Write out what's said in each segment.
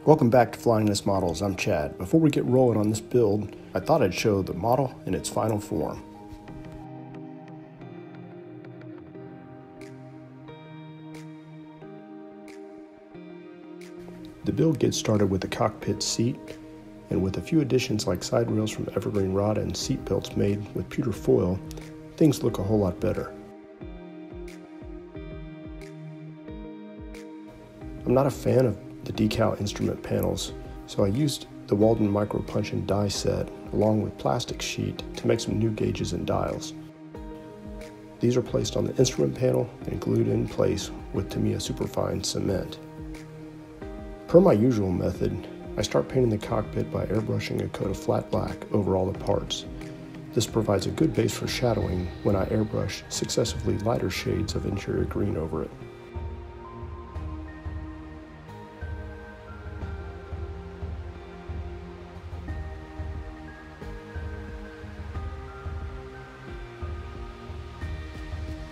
Welcome back to Flying This Models. I'm Chad. Before we get rolling on this build, I thought I'd show the model in its final form. The build gets started with the cockpit seat, and with a few additions like side rails from evergreen rod and seat belts made with pewter foil, things look a whole lot better. I'm not a fan of the decal instrument panels, so I used the Walden micro punch and die set along with plastic sheet to make some new gauges and dials. These are placed on the instrument panel and glued in place with Tamiya superfine cement. Per my usual method, I start painting the cockpit by airbrushing a coat of flat black over all the parts. This provides a good base for shadowing when I airbrush successively lighter shades of interior green over it.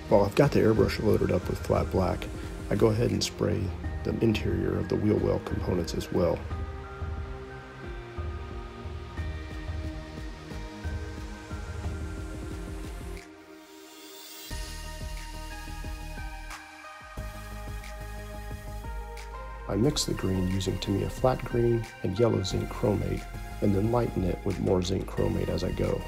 While I've got the airbrush loaded up with flat black, I go ahead and spray the interior of the wheel well components as well. I mix the green using Tamiya flat green and yellow zinc chromate, and then lighten it with more zinc chromate as I go.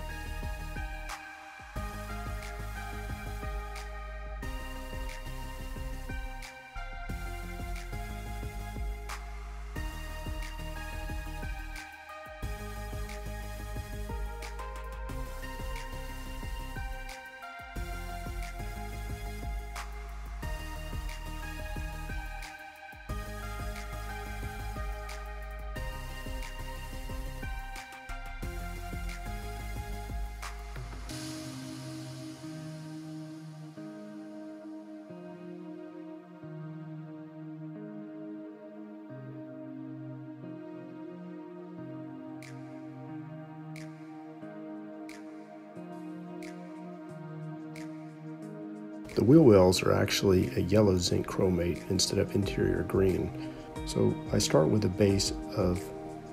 The wheel wells are actually a yellow zinc chromate instead of interior green. So I start with a base of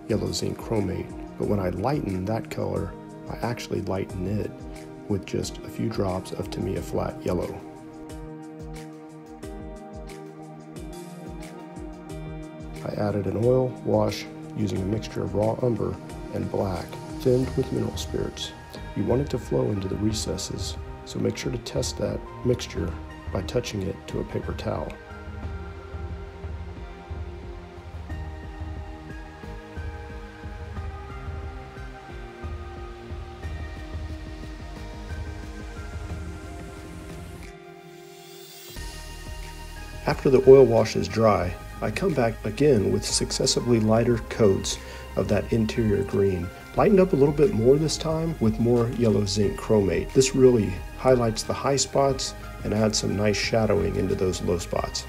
yellow zinc chromate, but when I lighten that color, I actually lighten it with just a few drops of Tamiya flat yellow. I added an oil wash using a mixture of raw umber and black, thinned with mineral spirits. You want it to flow into the recesses, so make sure to test that mixture by touching it to a paper towel. After the oil wash is dry, I come back again with successively lighter coats of that interior green. Lightened up a little bit more this time with more yellow zinc chromate. This really highlights the high spots and adds some nice shadowing into those low spots.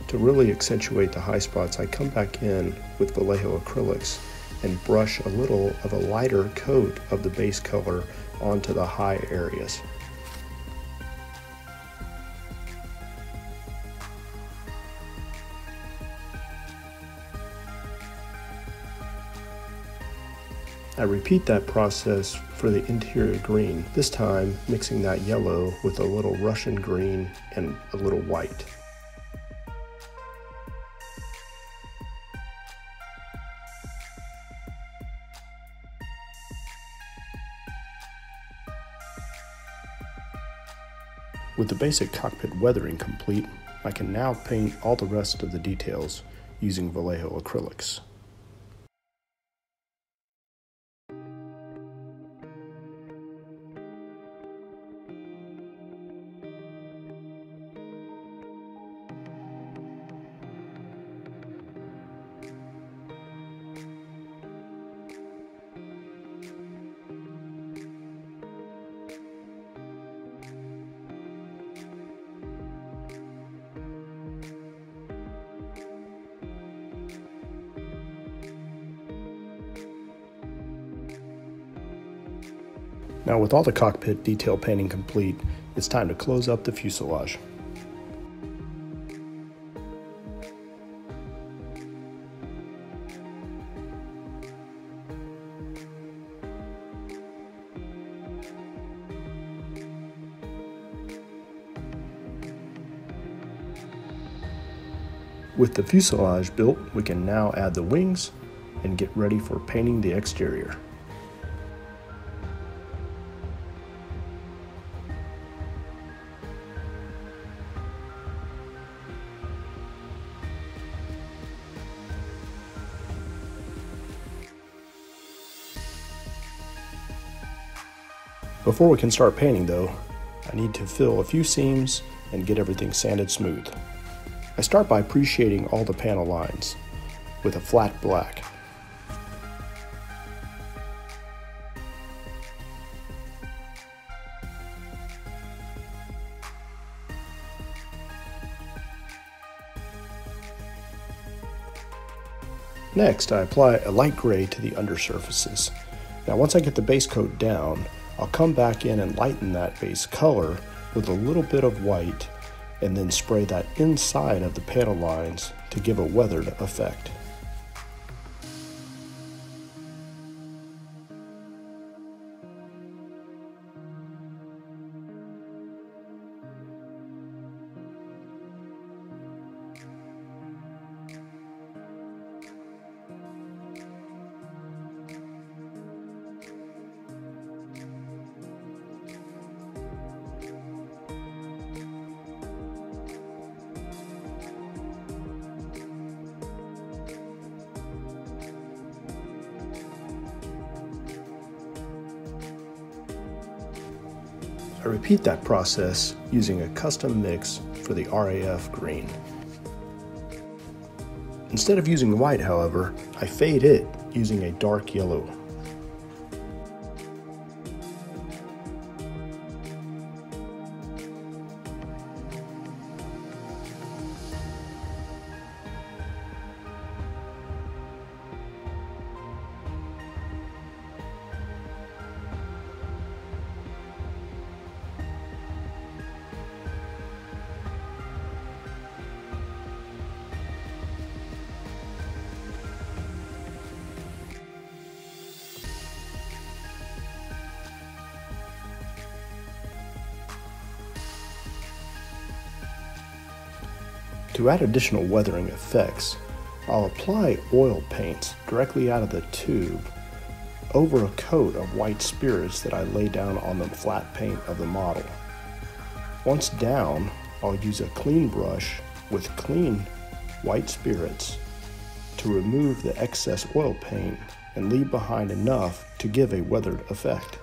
To really accentuate the high spots, I come back in with Vallejo acrylics and brush a little of a lighter coat of the base color onto the high areas. I repeat that process for the interior green, this time mixing that yellow with a little Russian green and a little white. With the basic cockpit weathering complete, I can now paint all the rest of the details using Vallejo acrylics. Now with all the cockpit detail painting complete, it's time to close up the fuselage. With the fuselage built, we can now add the wings and get ready for painting the exterior. Before we can start painting though, I need to fill a few seams and get everything sanded smooth. I start by pre-shading all the panel lines with a flat black. Next, I apply a light gray to the undersurfaces. Now once I get the base coat down, I'll come back in and lighten that base color with a little bit of white and then spray that inside of the panel lines to give a weathered effect. I repeat that process using a custom mix for the RAF green. Instead of using white, however, I fade it using a dark yellow. To add additional weathering effects, I'll apply oil paints directly out of the tube over a coat of white spirits that I lay down on the flat paint of the model. Once down, I'll use a clean brush with clean white spirits to remove the excess oil paint and leave behind enough to give a weathered effect.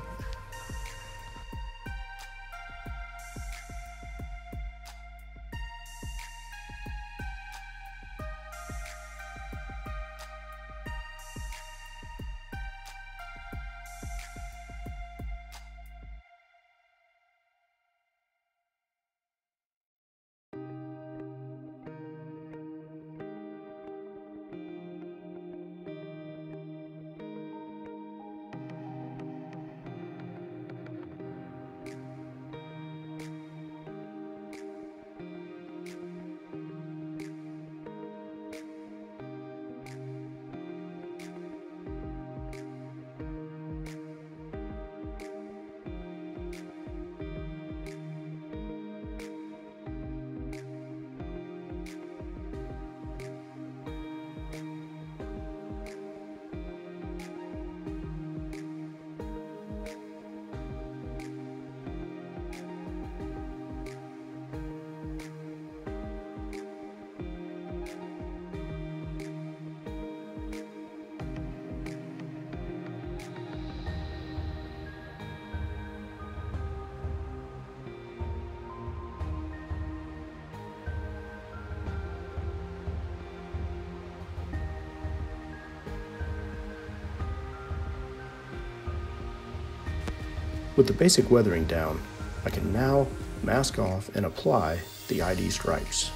With the basic weathering down, I can now mask off and apply the ID stripes.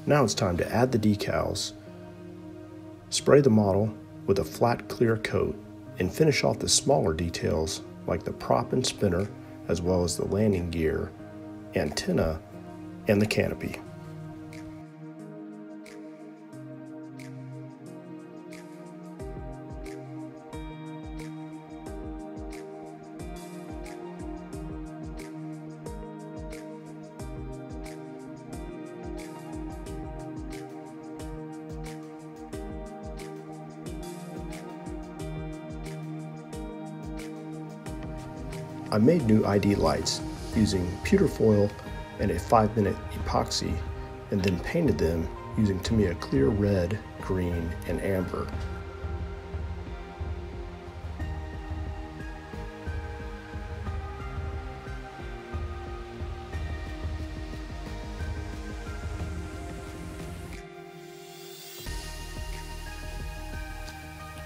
Now it's time to add the decals. Spray the model with a flat clear coat and finish off the smaller details like the prop and spinner, as well as the landing gear, antenna, and the canopy. I made new ID lights using pewter foil and a 5-minute epoxy, and then painted them using Tamiya clear red, green, and amber.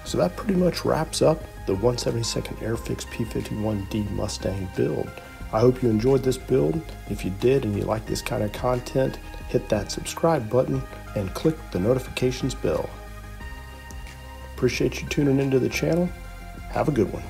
So that pretty much wraps up the 1/72nd Airfix P-51D Mustang build. I hope you enjoyed this build. If you did and you like this kind of content, hit that subscribe button and click the notifications bell. Appreciate you tuning into the channel. Have a good one.